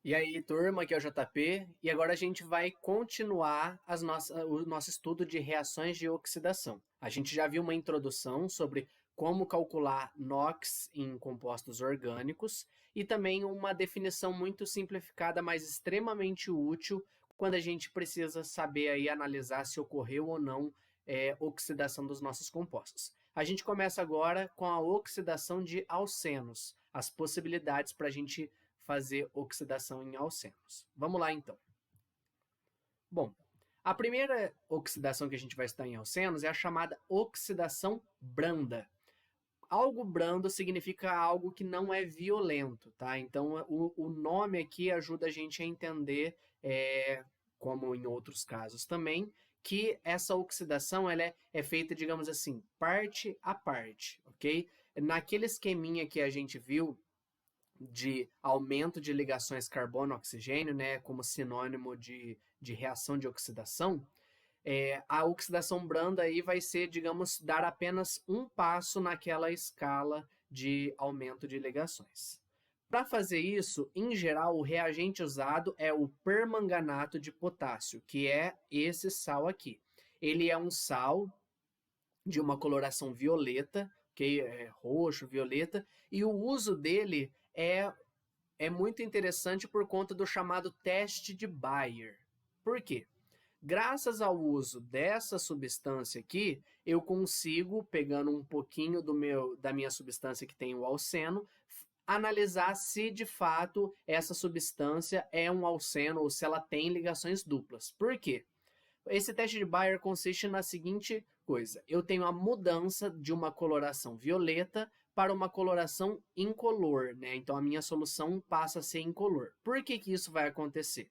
E aí, turma, aqui é o JP, e agora a gente vai continuar o nosso estudo de reações de oxidação. A gente já viu uma introdução sobre como calcular NOx em compostos orgânicos e também uma definição muito simplificada, mas extremamente útil quando a gente precisa saber aí analisar se ocorreu ou não oxidação dos nossos compostos. A gente começa agora com a oxidação de alcenos, as possibilidades para a gente fazer oxidação em alcenos. Vamos lá, então. Bom, a primeira oxidação que a gente vai estudar em alcenos é a chamada oxidação branda. Algo brando significa algo que não é violento, tá? Então, o nome aqui ajuda a gente a entender, como em outros casos também, que essa oxidação ela é feita, digamos assim, parte a parte, ok? Naquele esqueminha que a gente viu, de aumento de ligações carbono-oxigênio, né, como sinônimo de reação de oxidação, a oxidação branda aí vai ser, digamos, dar apenas um passo naquela escala de aumento de ligações. Para fazer isso, em geral, o reagente usado é o permanganato de potássio, que é esse sal aqui. Ele é um sal de uma coloração violeta, que é roxo, violeta, e o uso dele é muito interessante por conta do chamado teste de Bayer. Por quê? Graças ao uso dessa substância aqui, eu consigo, pegando um pouquinho da minha substância que tem o alceno, analisar se de fato essa substância é um alceno ou se ela tem ligações duplas. Por quê? Esse teste de Bayer consiste na seguinte coisa: eu tenho a mudança de uma coloração violeta para uma coloração incolor, né? Então a minha solução passa a ser incolor. Por que isso vai acontecer?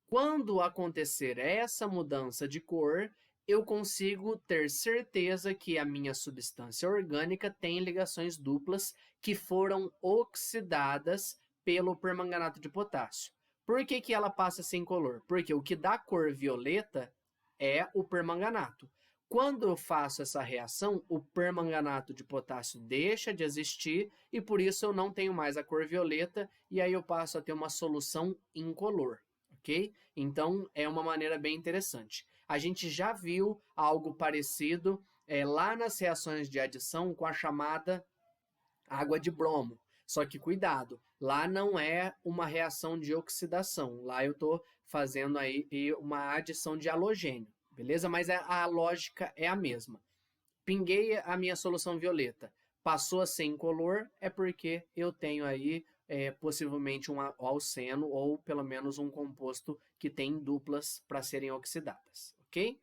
Quando acontecer essa mudança de cor, eu consigo ter certeza que a minha substância orgânica tem ligações duplas que foram oxidadas pelo permanganato de potássio. Por que ela passa a ser incolor? Porque o que dá cor violeta é o permanganato. Quando eu faço essa reação, o permanganato de potássio deixa de existir e por isso eu não tenho mais a cor violeta e aí eu passo a ter uma solução incolor, ok? Então é uma maneira bem interessante. A gente já viu algo parecido lá nas reações de adição com a chamada água de bromo. Só que cuidado, lá não é uma reação de oxidação, lá eu estou fazendo aí uma adição de halogênio, beleza? Mas a lógica é a mesma. Pinguei a minha solução violeta, passou a ser incolor, é porque eu tenho aí possivelmente um alceno ou pelo menos um composto que tem duplas para serem oxidadas, ok?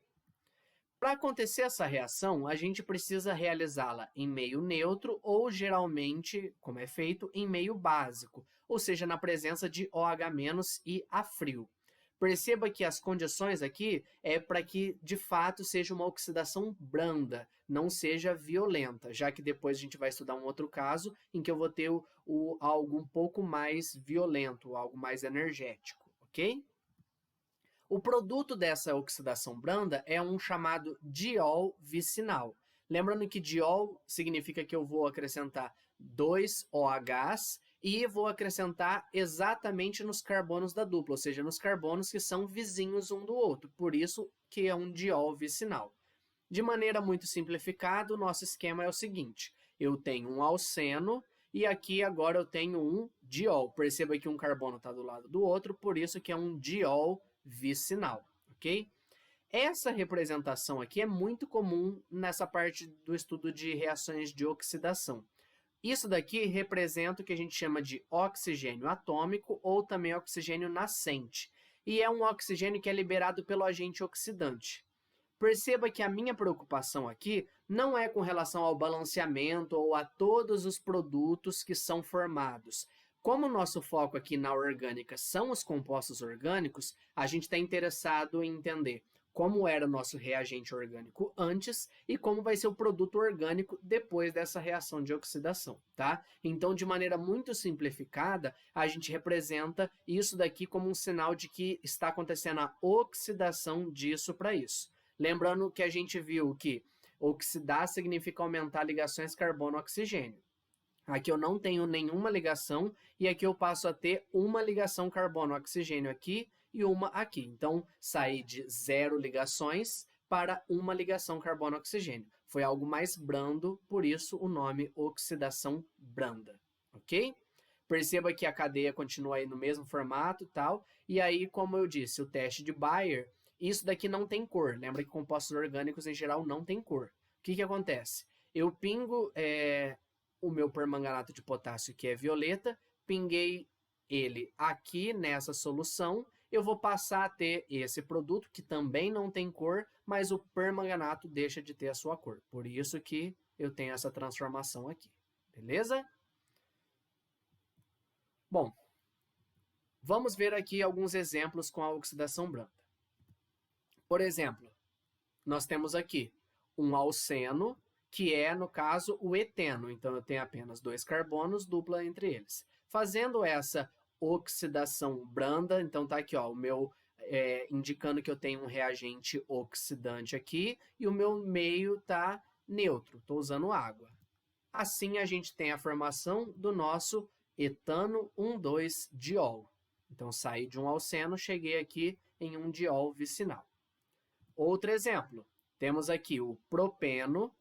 Para acontecer essa reação, a gente precisa realizá-la em meio neutro ou, geralmente, como é feito, em meio básico, ou seja, na presença de OH- e a frio. Perceba que as condições aqui é para que, de fato, seja uma oxidação branda, não seja violenta, já que depois a gente vai estudar um outro caso em que eu vou ter algo um pouco mais violento, algo mais energético, ok? O produto dessa oxidação branda é um chamado diol vicinal. Lembrando que diol significa que eu vou acrescentar 2 OHs e vou acrescentar exatamente nos carbonos da dupla, ou seja, nos carbonos que são vizinhos um do outro. Por isso que é um diol vicinal. De maneira muito simplificada, o nosso esquema é o seguinte: eu tenho um alceno e aqui agora eu tenho um diol. Perceba que um carbono está do lado do outro, por isso que é um diol vicinal, ok? Essa representação aqui é muito comum nessa parte do estudo de reações de oxidação. Isso daqui representa o que a gente chama de oxigênio atômico ou também oxigênio nascente. E é um oxigênio que é liberado pelo agente oxidante. Perceba que a minha preocupação aqui não é com relação ao balanceamento ou a todos os produtos que são formados. Como o nosso foco aqui na orgânica são os compostos orgânicos, a gente está interessado em entender como era o nosso reagente orgânico antes e como vai ser o produto orgânico depois dessa reação de oxidação, tá? Então, de maneira muito simplificada, a gente representa isso daqui como um sinal de que está acontecendo a oxidação disso para isso. Lembrando que a gente viu que oxidar significa aumentar ligações carbono-oxigênio. Aqui eu não tenho nenhuma ligação e aqui eu passo a ter uma ligação carbono-oxigênio aqui e uma aqui. Então, saí de 0 ligações para uma ligação carbono-oxigênio. Foi algo mais brando, por isso o nome oxidação branda, ok? Perceba que a cadeia continua aí no mesmo formato e tal. E aí, como eu disse, o teste de Bayer, isso daqui não tem cor. Lembra que compostos orgânicos, em geral, não tem cor. O que acontece? Eu pingo o meu permanganato de potássio, que é violeta, pinguei ele aqui nessa solução, eu vou passar a ter esse produto, que também não tem cor, mas o permanganato deixa de ter a sua cor. Por isso que eu tenho essa transformação aqui. Beleza? Bom, vamos ver aqui alguns exemplos com a oxidação branda. Por exemplo, nós temos aqui um alceno, que é, no caso, o eteno. Então, eu tenho apenas 2 carbonos, dupla entre eles. Fazendo essa oxidação branda, então tá aqui, ó, o meu indicando que eu tenho um reagente oxidante aqui e o meu meio tá neutro, estou usando água. Assim, a gente tem a formação do nosso etano 1,2-diol. Então, saí de um alceno, cheguei aqui em um diol vicinal. Outro exemplo, temos aqui o propeno,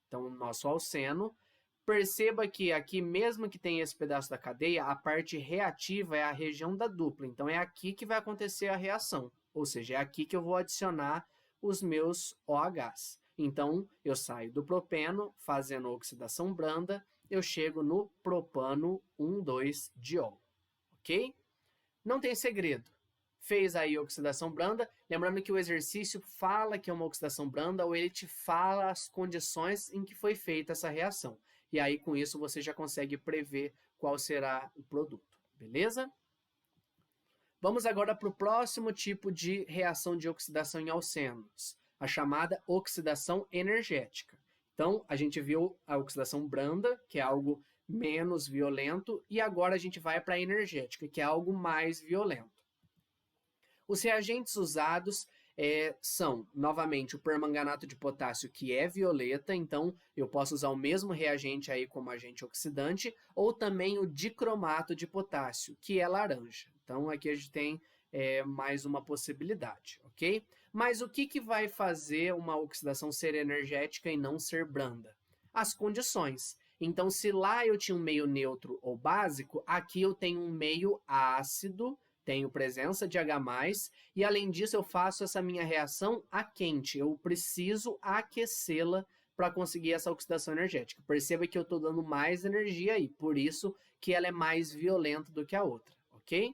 então o nosso alceno. Perceba que aqui, mesmo que tenha esse pedaço da cadeia, a parte reativa é a região da dupla. Então, é aqui que vai acontecer a reação. Ou seja, é aqui que eu vou adicionar os meus OHs. Então, eu saio do propeno, fazendo oxidação branda, eu chego no propano 1,2-diol. Ok? Não tem segredo. Fez aí a oxidação branda, lembrando que o exercício fala que é uma oxidação branda ou ele te fala as condições em que foi feita essa reação. E aí, com isso, você já consegue prever qual será o produto, beleza? Vamos agora para o próximo tipo de reação de oxidação em alcenos, a chamada oxidação energética. Então, a gente viu a oxidação branda, que é algo menos violento, e agora a gente vai para a energética, que é algo mais violento. Os reagentes usados são, novamente, o permanganato de potássio, que é violeta, então eu posso usar o mesmo reagente aí como agente oxidante, ou também o dicromato de potássio, que é laranja. Então, aqui a gente tem mais uma possibilidade, ok? Mas o que vai fazer uma oxidação ser energética e não ser branda? As condições. Então, se lá eu tinha um meio neutro ou básico, aqui eu tenho um meio ácido, tenho presença de H+, e além disso eu faço essa minha reação a quente. Eu preciso aquecê-la para conseguir essa oxidação energética. Perceba que eu estou dando mais energia aí, por isso que ela é mais violenta do que a outra, ok?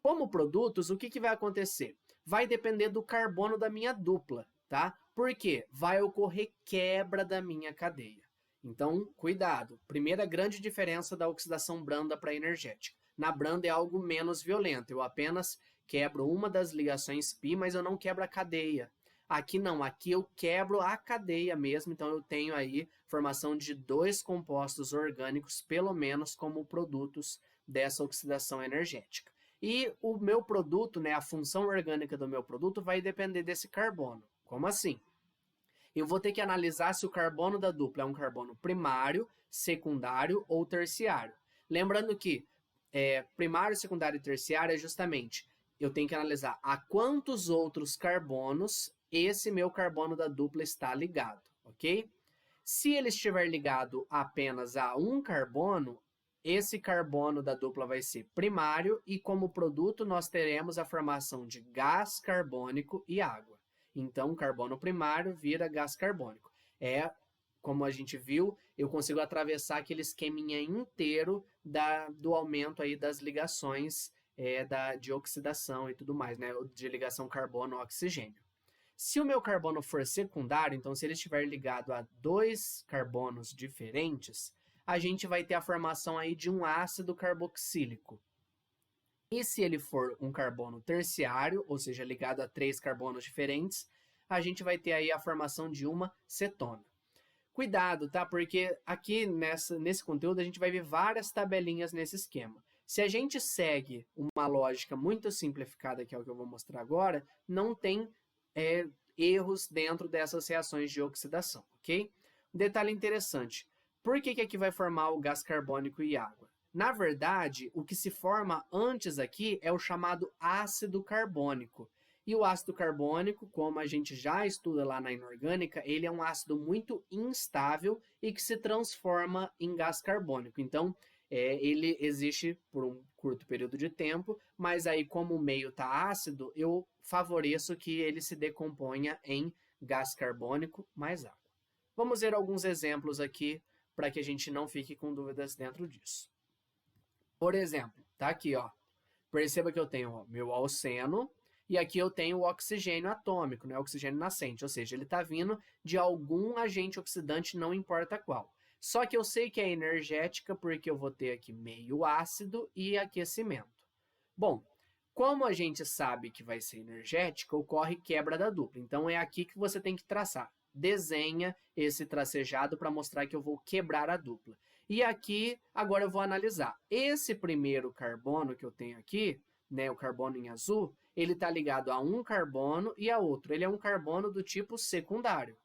Como produtos, o que vai acontecer? Vai depender do carbono da minha dupla, tá? Por quê? Vai ocorrer quebra da minha cadeia. Então, cuidado. Primeira grande diferença da oxidação branda para energética. Na branda é algo menos violento. Eu apenas quebro uma das ligações π, mas eu não quebro a cadeia. Aqui não, aqui eu quebro a cadeia mesmo, então eu tenho aí formação de 2 compostos orgânicos, pelo menos como produtos dessa oxidação energética. E o meu produto, né, a função orgânica do meu produto vai depender desse carbono. Como assim? Eu vou ter que analisar se o carbono da dupla é um carbono primário, secundário ou terciário. Lembrando que primário, secundário e terciário é justamente, eu tenho que analisar a quantos outros carbonos esse meu carbono da dupla está ligado, ok? Se ele estiver ligado apenas a um carbono, esse carbono da dupla vai ser primário e como produto nós teremos a formação de gás carbônico e água. Então, carbono primário vira gás carbônico. Como a gente viu, eu consigo atravessar aquele esqueminha inteiro do aumento aí das ligações de oxidação e tudo mais, né? De ligação carbono-oxigênio. Se o meu carbono for secundário, então se ele estiver ligado a 2 carbonos diferentes, a gente vai ter a formação aí de um ácido carboxílico. E se ele for um carbono terciário, ou seja, ligado a 3 carbonos diferentes, a gente vai ter aí a formação de uma cetona. Cuidado, tá? Porque aqui nesse conteúdo a gente vai ver várias tabelinhas nesse esquema. Se a gente segue uma lógica muito simplificada, que é o que eu vou mostrar agora, não tem erros dentro dessas reações de oxidação, ok? Um detalhe interessante, Por que aqui vai formar o gás carbônico e água? Na verdade, o que se forma antes aqui é o chamado ácido carbônico. E o ácido carbônico, como a gente já estuda lá na inorgânica, ele é um ácido muito instável e que se transforma em gás carbônico. Então, ele existe por um curto período de tempo, mas aí como o meio está ácido, eu favoreço que ele se decomponha em gás carbônico mais água. Vamos ver alguns exemplos aqui para que a gente não fique com dúvidas dentro disso. Por exemplo, tá aqui, ó. Perceba que eu tenho ó, meu alceno e aqui eu tenho o oxigênio atômico, né? Oxigênio nascente, ou seja, ele está vindo de algum agente oxidante, não importa qual. Só que eu sei que é energética porque eu vou ter aqui meio ácido e aquecimento. Bom, como a gente sabe que vai ser energética, ocorre quebra da dupla. Então é aqui que você tem que traçar. Desenha esse tracejado para mostrar que eu vou quebrar a dupla. E aqui, agora eu vou analisar. Esse primeiro carbono que eu tenho aqui, né, o carbono em azul, ele está ligado a um carbono e a outro. Ele é um carbono do tipo secundário.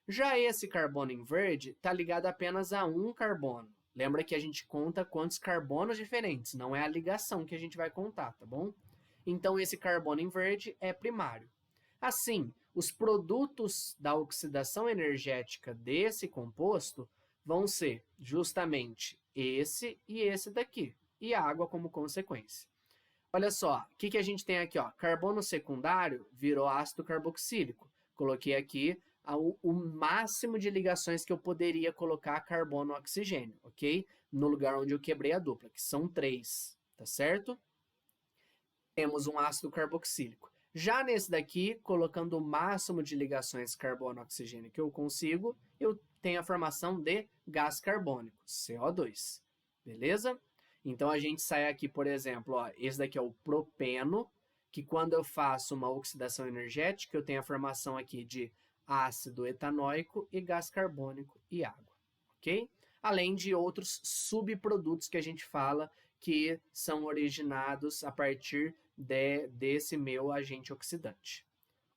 Já esse carbono em verde está ligado apenas a um carbono. Lembra que a gente conta quantos carbonos diferentes, não é a ligação que a gente vai contar, tá bom? Então, esse carbono em verde é primário. Assim, os produtos da oxidação energética desse composto vão ser justamente esse e esse daqui, e a água como consequência. Olha só, o que a gente tem aqui? Ó? Carbono secundário virou ácido carboxílico. Coloquei aqui o máximo de ligações que eu poderia colocar carbono-oxigênio, ok? No lugar onde eu quebrei a dupla, que são 3, tá certo? Temos um ácido carboxílico. Já nesse daqui, colocando o máximo de ligações carbono-oxigênio que eu consigo, eu tenho a formação de gás carbônico, CO2. Beleza? Então, a gente sai aqui, por exemplo, ó, esse daqui é o propeno, que quando eu faço uma oxidação energética, eu tenho a formação aqui de ácido etanóico e gás carbônico e água, ok? Além de outros subprodutos que a gente fala que são originados a partir desse meu agente oxidante.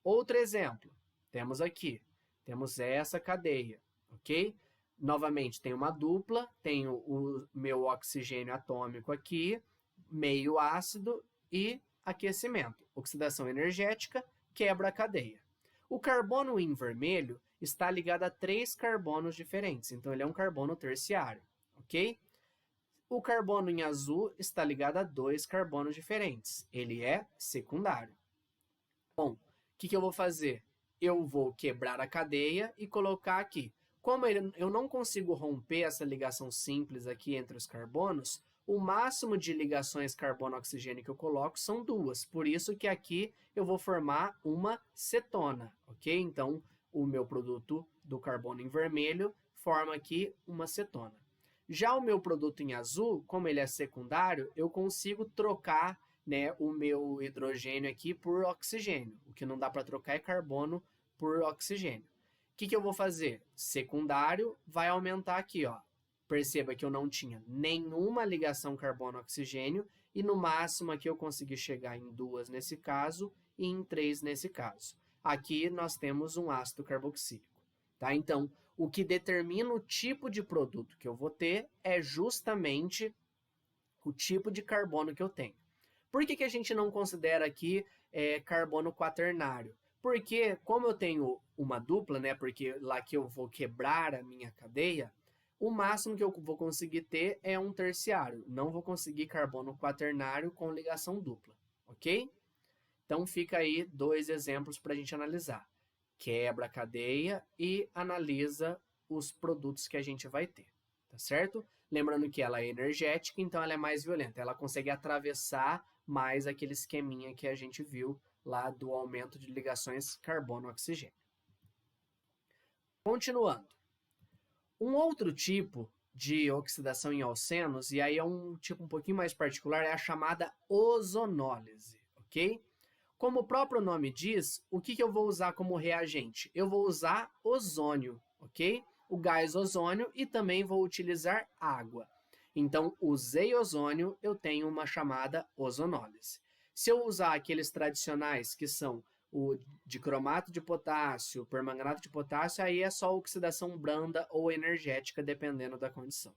Outro exemplo, temos aqui, temos essa cadeia, ok? Novamente, tem uma dupla, tenho o meu oxigênio atômico aqui, meio ácido e aquecimento. Oxidação energética, quebra a cadeia. O carbono em vermelho está ligado a 3 carbonos diferentes, então ele é um carbono terciário, ok? O carbono em azul está ligado a 2 carbonos diferentes, ele é secundário. Bom, o que eu vou fazer? Eu vou quebrar a cadeia e colocar aqui. Como eu não consigo romper essa ligação simples aqui entre os carbonos, o máximo de ligações carbono-oxigênio que eu coloco são 2. Por isso que aqui eu vou formar uma cetona, ok? Então, o meu produto do carbono em vermelho forma aqui uma cetona. Já o meu produto em azul, como ele é secundário, eu consigo trocar, né, o meu hidrogênio aqui por oxigênio. O que não dá para trocar é carbono por oxigênio. O que eu vou fazer? Secundário vai aumentar aqui, ó. Perceba que eu não tinha nenhuma ligação carbono-oxigênio e no máximo aqui eu consegui chegar em 2 nesse caso e em 3 nesse caso. Aqui nós temos um ácido carboxílico, tá? Então, o que determina o tipo de produto que eu vou ter é justamente o tipo de carbono que eu tenho. Por que a gente não considera aqui carbono quaternário? Porque como eu tenho uma dupla, né, porque lá que eu vou quebrar a minha cadeia, o máximo que eu vou conseguir ter é um terciário. Não vou conseguir carbono quaternário com ligação dupla, ok? Então fica aí 2 exemplos para a gente analisar. Quebra a cadeia e analisa os produtos que a gente vai ter, tá certo? Lembrando que ela é energética, então ela é mais violenta. Ela consegue atravessar mais aquele esqueminha que a gente viu lá do aumento de ligações carbono-oxigênio. Continuando. Um outro tipo de oxidação em alcenos, e aí é um tipo um pouquinho mais particular, é a chamada ozonólise, ok? Como o próprio nome diz, o que eu vou usar como reagente? Eu vou usar ozônio, ok? O gás ozônio e também vou utilizar água. Então, usei ozônio, eu tenho uma chamada ozonólise. Se eu usar aqueles tradicionais que são o dicromato de potássio, permanganato de potássio, aí é só oxidação branda ou energética, dependendo da condição.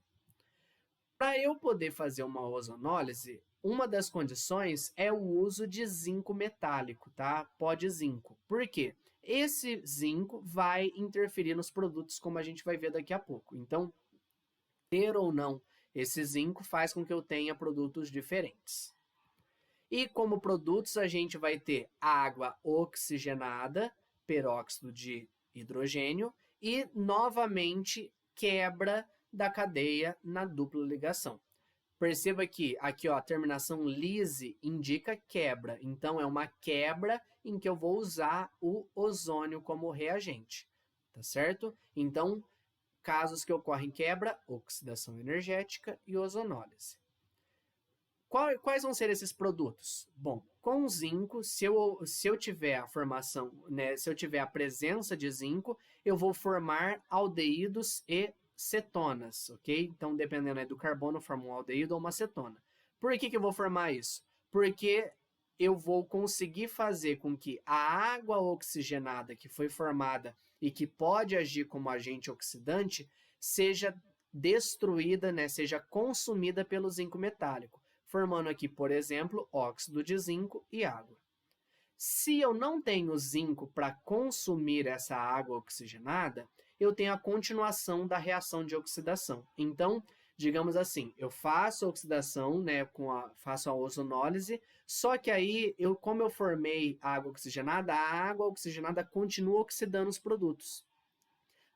Para eu poder fazer uma ozonólise, uma das condições é o uso de zinco metálico, tá? Pó de zinco. Por quê? Esse zinco vai interferir nos produtos, como a gente vai ver daqui a pouco. Então, ter ou não esse zinco faz com que eu tenha produtos diferentes. E como produtos, a gente vai ter água oxigenada, peróxido de hidrogênio, e, novamente, quebra da cadeia na dupla ligação. Perceba que aqui, ó, a terminação lise indica quebra. Então, é uma quebra em que eu vou usar o ozônio como reagente, tá certo? Então, casos que ocorrem quebra, oxidação energética e ozonólise. Quais vão ser esses produtos? Bom, com zinco, se eu tiver a formação, né, se eu tiver a presença de zinco, eu vou formar aldeídos e cetonas, ok? Então, dependendo do carbono, eu formo um aldeído ou uma cetona. Por que eu vou formar isso? Porque eu vou conseguir fazer com que a água oxigenada que foi formada e que pode agir como agente oxidante seja destruída, né, seja consumida pelo zinco metálico, formando aqui, por exemplo, óxido de zinco e água. Se eu não tenho zinco para consumir essa água oxigenada, eu tenho a continuação da reação de oxidação. Então, digamos assim, eu faço a oxidação, né, faço a ozonólise, só que aí, como eu formei água oxigenada, a água oxigenada continua oxidando os produtos,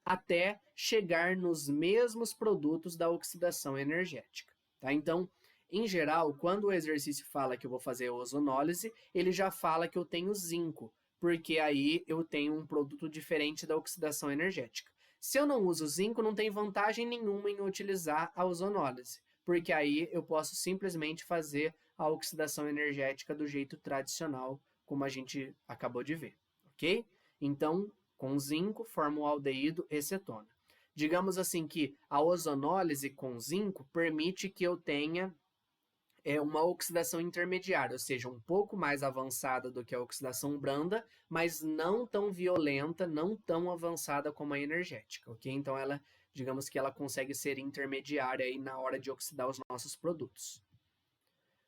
até chegar nos mesmos produtos da oxidação energética, tá? Então, em geral, quando o exercício fala que eu vou fazer a ozonólise, ele já fala que eu tenho zinco, porque aí eu tenho um produto diferente da oxidação energética. Se eu não uso zinco, não tem vantagem nenhuma em utilizar a ozonólise, porque aí eu posso simplesmente fazer a oxidação energética do jeito tradicional, como a gente acabou de ver, ok? Então, com zinco, forma o aldeído e cetona. Digamos assim que a ozonólise com zinco permite que eu tenha uma oxidação intermediária, ou seja, um pouco mais avançada do que a oxidação branda, mas não tão violenta, não tão avançada como a energética, ok? Então, digamos que ela consegue ser intermediária aí na hora de oxidar os nossos produtos.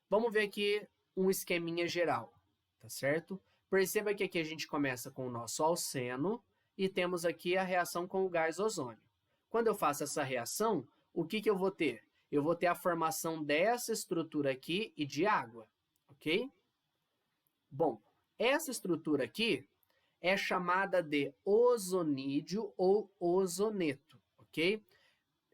Vamos ver aqui um esqueminha geral, tá certo? Perceba que aqui a gente começa com o nosso alceno e temos aqui a reação com o gás ozônio. Quando eu faço essa reação, o que eu vou ter? Eu vou ter a formação dessa estrutura aqui e de água, ok? Bom, essa estrutura aqui é chamada de ozonídeo ou ozoneto, ok?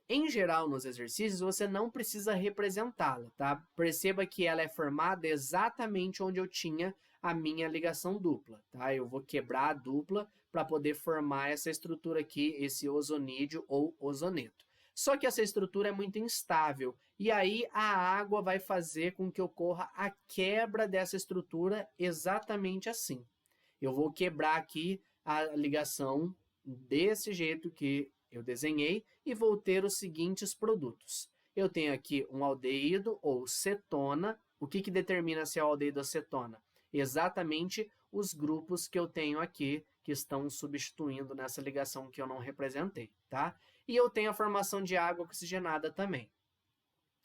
Em geral, nos exercícios, você não precisa representá-la, tá? Perceba que ela é formada exatamente onde eu tinha a minha ligação dupla, tá? Eu vou quebrar a dupla para poder formar essa estrutura aqui, esse ozonídeo ou ozoneto. Só que essa estrutura é muito instável, e aí a água vai fazer com que ocorra a quebra dessa estrutura exatamente assim. Eu vou quebrar aqui a ligação desse jeito que eu desenhei e vou ter os seguintes produtos. Eu tenho aqui um aldeído ou cetona. O que determina se é aldeído ou cetona? Exatamente os grupos que eu tenho aqui que estão substituindo nessa ligação que eu não representei, tá? E eu tenho a formação de água oxigenada também.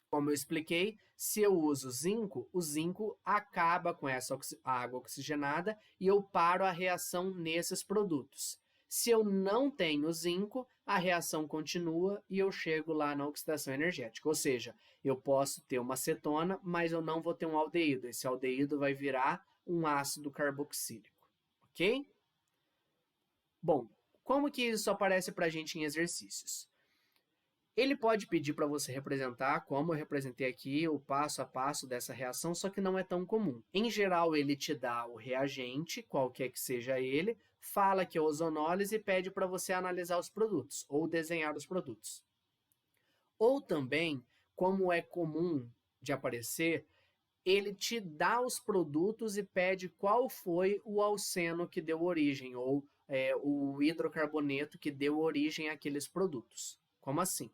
Como eu expliquei, se eu uso zinco, o zinco acaba com essa água oxigenada e eu paro a reação nesses produtos. Se eu não tenho zinco, a reação continua e eu chego lá na oxidação energética. Ou seja, eu posso ter uma cetona, mas eu não vou ter um aldeído. Esse aldeído vai virar um ácido carboxílico, ok? Bom, como que isso aparece para a gente em exercícios? Ele pode pedir para você representar, como eu representei aqui, o passo a passo dessa reação, só que não é tão comum. Em geral, ele te dá o reagente, qualquer que seja ele, fala que é ozonólise e pede para você analisar os produtos, ou desenhar os produtos. Ou também, como é comum de aparecer, ele te dá os produtos e pede qual foi o alceno que deu origem, ou o hidrocarboneto que deu origem àqueles produtos. Como assim?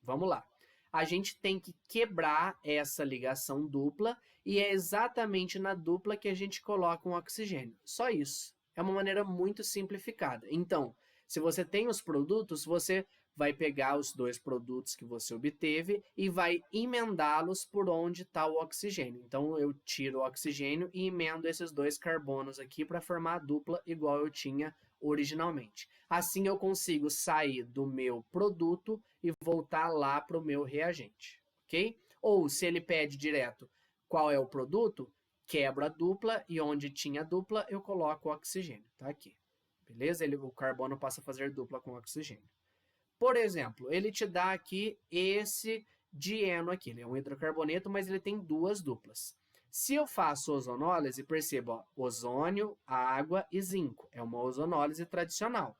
Vamos lá. A gente tem que quebrar essa ligação dupla e é exatamente na dupla que a gente coloca um oxigênio. Só isso. É uma maneira muito simplificada. Então, se você tem os produtos, você vai pegar os dois produtos que você obteve e vai emendá-los por onde está o oxigênio. Então, eu tiro o oxigênio e emendo esses dois carbonos aqui para formar a dupla igual eu tinha originalmente. Assim, eu consigo sair do meu produto e voltar lá para o meu reagente, ok? Ou, se ele pede direto qual é o produto, quebro a dupla e onde tinha dupla, eu coloco o oxigênio, tá aqui. Beleza? O carbono passa a fazer dupla com o oxigênio. Por exemplo, ele te dá aqui esse dieno aqui, ele é um hidrocarboneto, mas ele tem duas duplas. Se eu faço ozonólise, perceba, ó, ozônio, água e zinco. É uma ozonólise tradicional.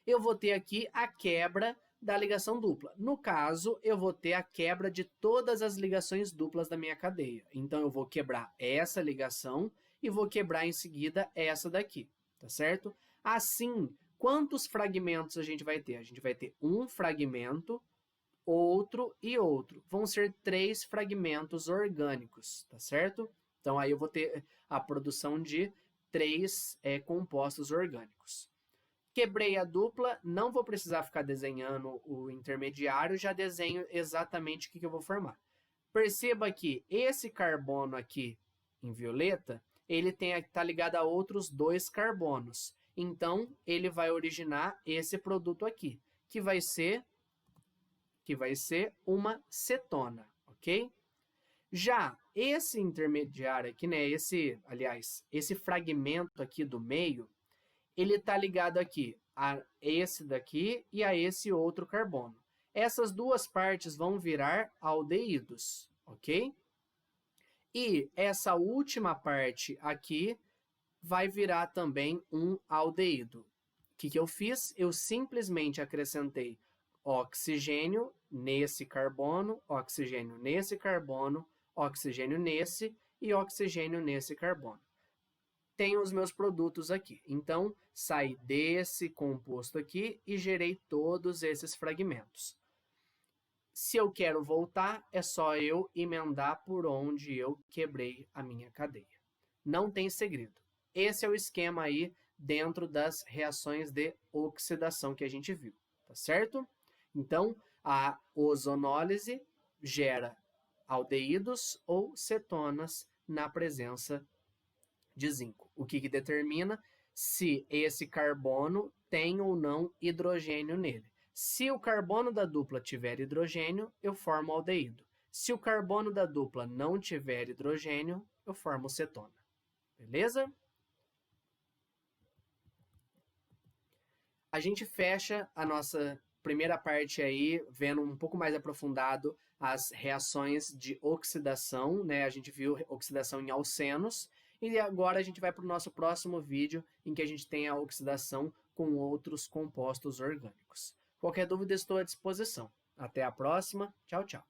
Eu vou ter aqui a quebra da ligação dupla. No caso, eu vou ter a quebra de todas as ligações duplas da minha cadeia. Então, eu vou quebrar essa ligação e vou quebrar em seguida essa daqui, tá certo? Assim, quantos fragmentos a gente vai ter? A gente vai ter um fragmento, outro e outro. Vão ser 3 fragmentos orgânicos, tá certo? Então, aí eu vou ter a produção de 3 compostos orgânicos. Quebrei a dupla, não vou precisar ficar desenhando o intermediário, já desenho exatamente o que eu vou formar. Perceba que esse carbono aqui em violeta, ele está ligado a outros 2 carbonos. Então, ele vai originar esse produto aqui, que vai ser uma cetona, ok? Já esse intermediário aqui, né, esse fragmento aqui do meio, ele está ligado aqui a esse daqui e a esse outro carbono. Essas duas partes vão virar aldeídos, ok? E essa última parte aqui vai virar também um aldeído. O que eu fiz? Eu simplesmente acrescentei oxigênio nesse carbono, oxigênio nesse carbono, oxigênio nesse e oxigênio nesse carbono. Tenho os meus produtos aqui. Então, saí desse composto aqui e gerei todos esses fragmentos. Se eu quero voltar, é só eu emendar por onde eu quebrei a minha cadeia. Não tem segredo. Esse é o esquema aí dentro das reações de oxidação que a gente viu, tá certo? Então, a ozonólise gera aldeídos ou cetonas na presença de zinco. O que determina se esse carbono tem ou não hidrogênio nele. Se o carbono da dupla tiver hidrogênio, eu formo aldeído. Se o carbono da dupla não tiver hidrogênio, eu formo cetona. Beleza? A gente fecha a nossa primeira parte aí, vendo um pouco mais aprofundado as reações de oxidação, né? A gente viu oxidação em alcenos, e agora a gente vai para o nosso próximo vídeo, em que a gente tem a oxidação com outros compostos orgânicos. Qualquer dúvida, estou à disposição. Até a próxima. Tchau, tchau.